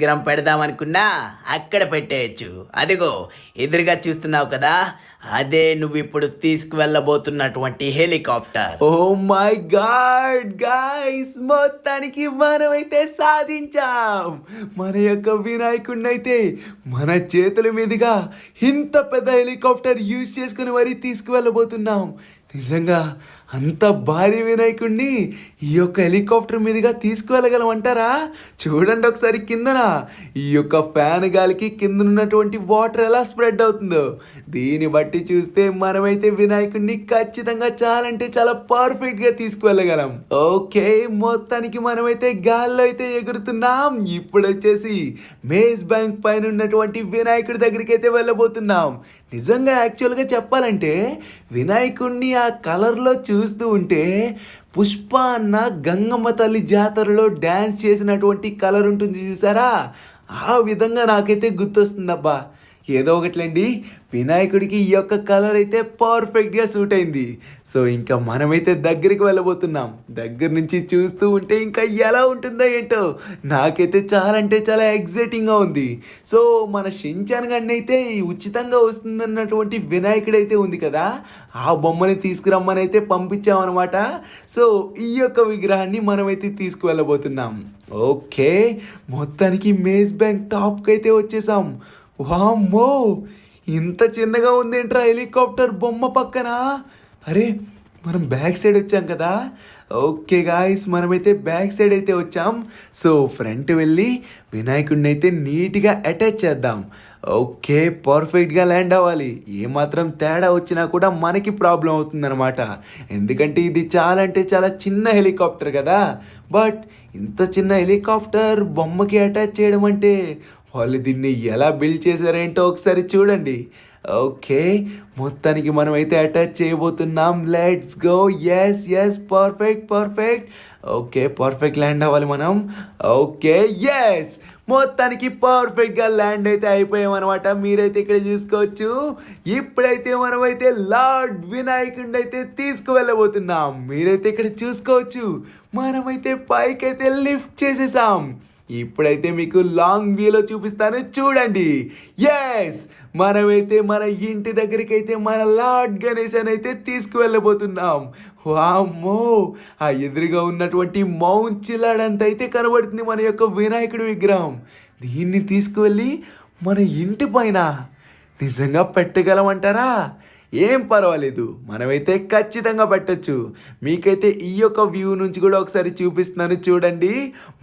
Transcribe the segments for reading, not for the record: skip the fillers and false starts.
విగ్రహం పెడదామనుకున్నా అక్కడ పెట్టేయచ్చు. అదిగో ఎదురుగా చూస్తున్నావు కదా, అదే నువ్వు ఇప్పుడు తీసుకువెళ్ళబోతున్నటువంటి helicopter. Oh my God guys, మొత్తానికి మనమైతే సాధించాం. మన యొక్క వినాయకుడిని అయితే మన చేతుల మీదుగా ఇంత పెద్ద హెలికాప్టర్ యూజ్ చేసుకుని మరీ తీసుకువెళ్ళబోతున్నాం. నిజంగా అంత భారీ వినాయకుడిని ఈ యొక్క హెలికాప్టర్ మీదుగా తీసుకువెళ్ళగలమంటారా? చూడండి ఒకసారి కిందన ఈ యొక్క ఫ్యాన్ గాలికి కింద ఉన్నటువంటి వాటర్ ఎలా స్ప్రెడ్ అవుతుందో. దీన్ని బట్టి చూస్తే మనమైతే వినాయకుడిని ఖచ్చితంగా చాలా పర్ఫెక్ట్గా తీసుకువెళ్ళగలం. ఓకే, మొత్తానికి మనమైతే గాల్లో అయితే ఎగురుతున్నాం. ఇప్పుడు వచ్చేసి మేజ్ బ్యాంక్ పైన ఉన్నటువంటి వినాయకుడి దగ్గరికి అయితే వెళ్ళబోతున్నాం. నిజంగా యాక్చువల్గా చెప్పాలంటే వినాయకుడిని ఆ కలర్లో చూస్తూ ఉంటే పుష్ప అన్న గంగమ్మ తల్లి జాతరలో డ్యాన్స్ చేసినటువంటి కలర్ ఉంటుంది చూసారా, ఆ విధంగా నాకైతే గుర్తొస్తుందబ్బా. ఏదో ఒకట్లేండి, వినాయకుడికి ఈ యొక్క కలర్ అయితే పర్ఫెక్ట్గా సూట్ అయింది. సో ఇంకా మనమైతే దగ్గరికి వెళ్ళబోతున్నాం. దగ్గర నుంచి చూస్తూ ఉంటే ఇంకా ఎలా ఉంటుందో ఏంటో నాకైతే చాలా ఎగ్జైటింగ్గా ఉంది. సో మన షిన్చాన్ గడిని అయితే ఉచితంగా వస్తుందన్నటువంటి వినాయకుడైతే ఉంది కదా, ఆ బొమ్మని తీసుకురమ్మని అయితే పంపించామన్నమాట. సో ఈ యొక్క విగ్రహాన్ని మనమైతే తీసుకువెళ్ళబోతున్నాం. ఓకే, మొత్తానికి మేజ్ బ్యాంక్ టాప్కి అయితే వచ్చేసాం. వామ్మో, ఇంత చిన్నగా ఉంది ఏంట్రా హెలికాప్టర్ బొమ్మ పక్కన. అరే, మనం బ్యాక్ సైడ్ వచ్చాం కదా. ఓకే గాయస్, మనమైతే బ్యాక్ సైడ్ అయితే వచ్చాం. సో ఫ్రంట్ వెళ్ళి వినాయకుడిని అయితే నీట్గా అటాచ్ చేద్దాం. ఓకే, పర్ఫెక్ట్గా ల్యాండ్ అవ్వాలి. ఏమాత్రం తేడా వచ్చినా కూడా మనకి ప్రాబ్లం అవుతుందన్నమాట. ఎందుకంటే ఇది చాలా చిన్న హెలికాప్టర్ కదా. బట్ ఇంత చిన్న హెలికాప్టర్ బొమ్మకి అటాచ్ చేయడం అంటే వాళ్ళు దీన్ని ఎలా బిల్డ్ చేశారేంటో ఒకసారి చూడండి. ఓకే, మొత్తానికి మనం అయితే అటాచ్ చేయబోతున్నాం. Let's go. Yes perfect. Okay, perfect land అవ్వాలి మనం. ఓకే, ఎస్, మొత్తానికి పర్ఫెక్ట్గా ల్యాండ్ అయితే అయిపోయామన్నమాట. మీరైతే ఇక్కడ చూసుకోవచ్చు. ఇప్పుడైతే మనమైతే లార్డ్ వినాయకుడిని అయితే తీసుకువెళ్ళబోతున్నాం. మీరైతే ఇక్కడ చూసుకోవచ్చు, మనమైతే పైకైతే లిఫ్ట్ చేసేసాం. ఇప్పుడైతే మీకు లాంగ్ వ్యూలో చూపిస్తాను, చూడండి. ఎస్, మనమైతే మన ఇంటి దగ్గరికి అయితే మన లార్డ్ గణేశన్ అయితే తీసుకువెళ్ళబోతున్నాం. వామ్మో, ఆ ఎదురుగా ఉన్నటువంటి మౌంట్ చిల్లాడంత అయితే కనబడుతుంది మన యొక్క వినాయకుడి విగ్రహం. దీన్ని తీసుకువెళ్ళి మన ఇంటి పైన నిజంగా పెట్టగలమంటారా? ఏం పర్వాలేదు, మనమైతే ఖచ్చితంగా పెట్టచ్చు. మీకైతే ఈ యొక్క వ్యూ నుంచి కూడా ఒకసారి చూపిస్తున్నాను, చూడండి.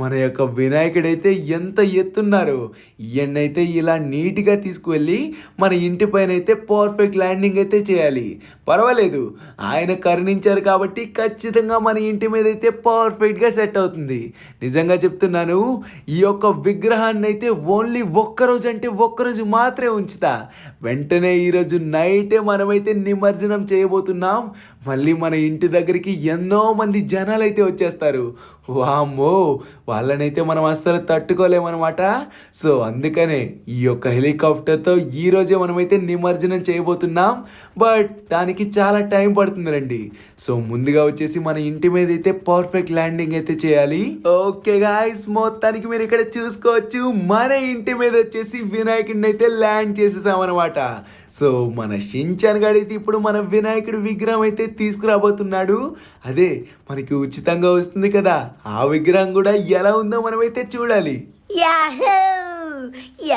మన యొక్క వినాయకుడైతే ఎంత ఎత్తున్నారు. ఈయన్నైతే ఇలా నీట్గా తీసుకువెళ్ళి మన ఇంటి పైన అయితే పర్ఫెక్ట్ ల్యాండింగ్ అయితే చేయాలి. పర్వాలేదు, ఆయన కరుణించారు కాబట్టి ఖచ్చితంగా మన ఇంటి మీద అయితే పర్ఫెక్ట్గా సెట్ అవుతుంది. నిజంగా చెప్తున్నాను, ఈ యొక్క విగ్రహాన్ని అయితే ఓన్లీ ఒక్కరోజు మాత్రమే ఉంచుతా. వెంటనే ఈరోజు నైటే మనమైతే నిమజ్జనం చేయబోతున్నాం. మళ్ళీ మన ఇంటి దగ్గరికి ఎన్నో మంది జనాలు అయితే వచ్చేస్తారు. వామ్మో, వాళ్ళనైతే మనం అస్సలు తట్టుకోలేమన్నమాట. సో అందుకనే ఈ యొక్క హెలికాప్టర్తో ఈరోజే మనమైతే నిమజ్జనం చేయబోతున్నాం. బట్ దానికి చాలా టైం పడుతుందండి. సో ముందుగా వచ్చేసి మన ఇంటి మీద అయితే పర్ఫెక్ట్ ల్యాండింగ్ అయితే చేయాలి. ఓకే గాయ్స్, మొత్తానికి మీరు ఇక్కడ చూసుకోవచ్చు, మన ఇంటి మీద వచ్చేసి వినాయకుడిని అయితే ల్యాండ్ చేసేసామన్నమాట. సో మన షిన్చాన్ గాడు అయితే ఇప్పుడు మన వినాయకుడి విగ్రహం అయితే తీసుకురాబోతున్నాడు. అదే మనకి ఉచితంగా వస్తుంది కదా, ఆ విగ్రహం కూడా ఎలా ఉందో మనమైతే చూడాలి. యాహూ!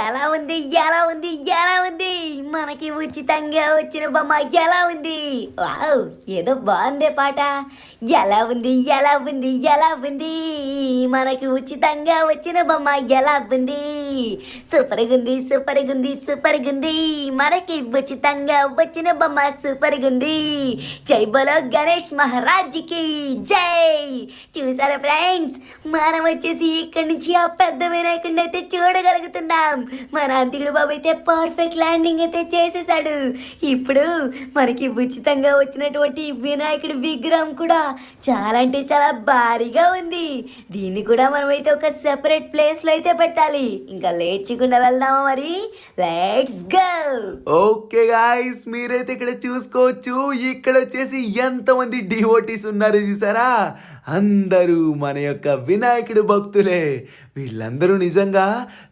ఎలా ఉంది మనకి ఉచితంగా వచ్చిన బొమ్మ ఎలా ఉంది? వావ్, ఏదో బాగుందే పాట. ఎలా ఉంది మనకి ఉచితంగా వచ్చిన బొమ్మ ఎలా ఉంది? సూపర్గా ఉంది. మనకి ఉచితంగా వచ్చిన బొమ్మ సూపర్గా ఉంది. జై బోలో గణేష్ మహారాజ్కి జై. చూసారా ఫ్రెండ్స్, మనం వచ్చేసి ఇక్కడి నుంచి ఆ పెద్ద వినాయకుడిని అయితే చూడగలుగుతున్నాం. మన అంతికుడు బాబు అయితే పర్ఫెక్ట్ ల్యాండింగ్ అయితే చేసేసాడు. ఇప్పుడు మనకి ఉచితంగా వచ్చినటువంటి వినాయకుడి విగ్రహం కూడా చాలా భారీగా ఉంది. దీన్ని కూడా మనమైతే ఒక సెపరేట్ ప్లేస్లో అయితే పెట్టాలి. ఇంకా లేట్ చేయకుండా వెళ్దామా మరి? Let's go. ఓకే గాయ్స్, మీరైతే ఇక్కడ చూసుకోవచ్చు. ఇక్కడ వచ్చేసి ఎంతమంది డివోటీస్ ఉన్నారు చూసారా? అందరూ మన యొక్క వినాయకుడి భక్తులే. వీళ్ళందరూ నిజంగా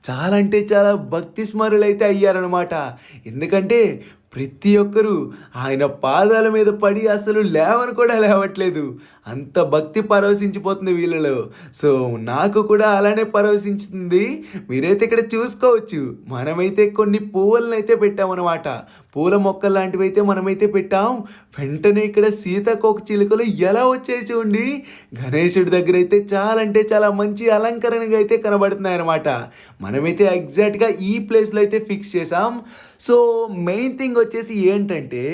చాలా అంటే చాలా భక్తి స్మరులైతే అయ్యారనమాట. ఎందుకంటే ప్రతి ఒక్కరూ ఆయన పాదాల మీద పడి అసలు లేవని కూడా లేవట్లేదు. అంత భక్తి పరవశించిపోతుంది వీళ్ళలో. సో నాకు కూడా అలానే పరవశించుతుంది. మీరైతే ఇక్కడ చూసుకోవచ్చు. మనమైతే కొన్ని పువ్వులను అయితే పెట్టామన్నమాట. పూల మొక్కలు లాంటివి అయితే మనమైతే పెట్టాం. వెంటనే ఇక్కడ సీతాకోక చిలుకలు ఎలా వచ్చాయి చూడండి. గణేశుడి దగ్గర అయితే చాలా అంటే చాలా మంచి అలంకరణగా అయితే కనబడుతున్నాయి అన్నమాట. మనమైతే ఎగ్జాక్ట్గా ఈ ప్లేస్లో అయితే ఫిక్స్ చేసాం. సో మెయిన్ థింగ్ వచ్చేసి ఏంటంటే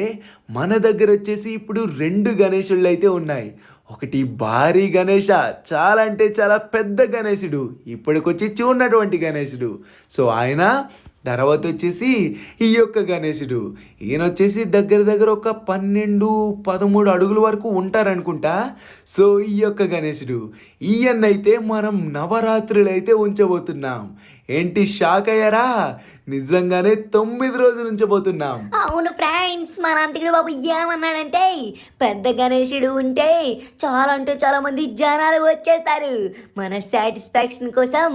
మన దగ్గర వచ్చేసి ఇప్పుడు 2 గణేశుళ్ళు అయితే ఉన్నాయి. ఒకటి భారీ గణేష, చాలా అంటే చాలా పెద్ద గణేశుడు, ఇప్పటికొచ్చి చూడనటువంటి గణేశుడు. సో ఆయన తర్వాత వచ్చేసి ఈ యొక్క గణేశుడు. ఈయన వచ్చేసి దగ్గర దగ్గర ఒక 12-13 అడుగుల వరకు ఉంటారనుకుంటా. సో ఈ యొక్క గణేశుడు ఈయన్నైతే మనం నవరాత్రులు అయితే ఉంచబోతున్నాం. ఏంటి షాక్ అయ్యారా? నిజంగానే 9 రోజులు ఉంచబోతున్నాం. అవును ఫ్రెండ్స్, మన అంతకుడు బాబు ఏమన్నాడంటే పెద్ద గణేశుడు ఉంటే చాలా అంటే చాలా మంది జనాలు వచ్చేస్తారు. మన సాటిస్ఫాక్షన్ కోసం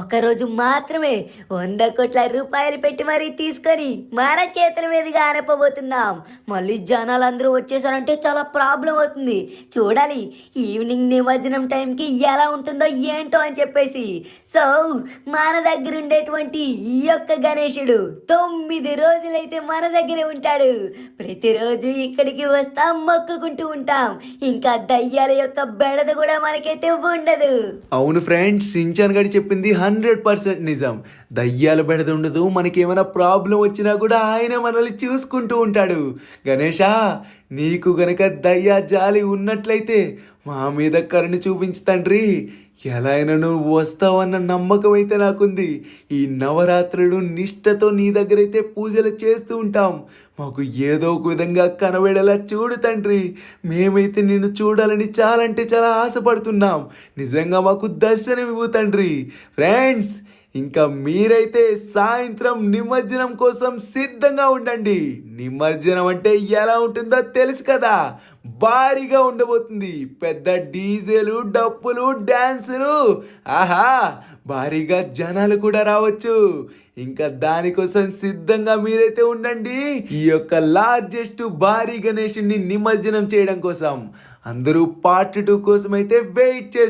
ఒకరోజు మాత్రమే 100 కోట్ల రూపాయలు పెట్టి మరీ తీసుకొని మన చేతుల మీదుగా అనపబోతున్నాం. మళ్ళీ జనాలు అందరూ వచ్చేసారంటే చాలా ప్రాబ్లం అవుతుంది. చూడాలి ఈవినింగ్ నిమజ్జనం టైంకి ఎలా ఉంటుందో ఏంటో అని చెప్పేసి. సో మన దగ్గర ఉండేటువంటి ఈ యొక్క గణేశుడు 9 రోజులైతే మన దగ్గరే ఉంటాడు. ప్రతిరోజు ఇక్కడికి వస్తాం, మొక్కుకుంటూ ఉంటాం. ఇంకా దయ్యాల యొక్క బెడద కూడా మనకైతే ఉండదు. అవును ఫ్రెండ్స్, సించాన్ గడి చెప్పింది 100% నిజం. దయ్యాల బెడద ఉండదు. మనకి ఏమైనా ప్రాబ్లం వచ్చినా కూడా ఆయన మనల్ని చూసుకుంటూ ఉంటాడు. గణేషా, నీకు గనక దయ్యా జాలి ఉన్నట్లయితే మా మీద కరుణ చూపించు తండ్రి. ఎలా అయినా నువ్వు వస్తావన్న నమ్మకం అయితే నాకుంది. ఈ నవరాత్రులు నిష్ఠతో నీ దగ్గర అయితే పూజలు చేస్తూ ఉంటాం. మాకు ఏదో ఒక విధంగా కనబడేలా చూడు తండ్రి. మేమైతే నిన్ను చూడాలని చాలా అంటే చాలా ఆశపడుతున్నాం. నిజంగా మాకు దర్శనం ఇవ్వు తండ్రి. ఫ్రెండ్స్, ఇంకా మీరైతే సాయంత్రం నిమజ్జనం కోసం సిద్ధంగా ఉండండి. నిమజ్జనం అంటే ఎలా ఉంటుందో తెలుసు కదా. భారీగా ఉండబోతుంది. పెద్ద డీజేలు, డప్పులు, డ్యాన్సులు, ఆహా భారీగా జనాలు కూడా రావచ్చు. ఇంకా దానికోసం సిద్ధంగా మీరైతే ఉండండి. ఈ యొక్క లార్జెస్ట్ భారీ గణేశుని నిమజ్జనం చేయడం కోసం అందరూ పార్ట్ 2 కోసం అయితే వెయిట్ చేస్తారు.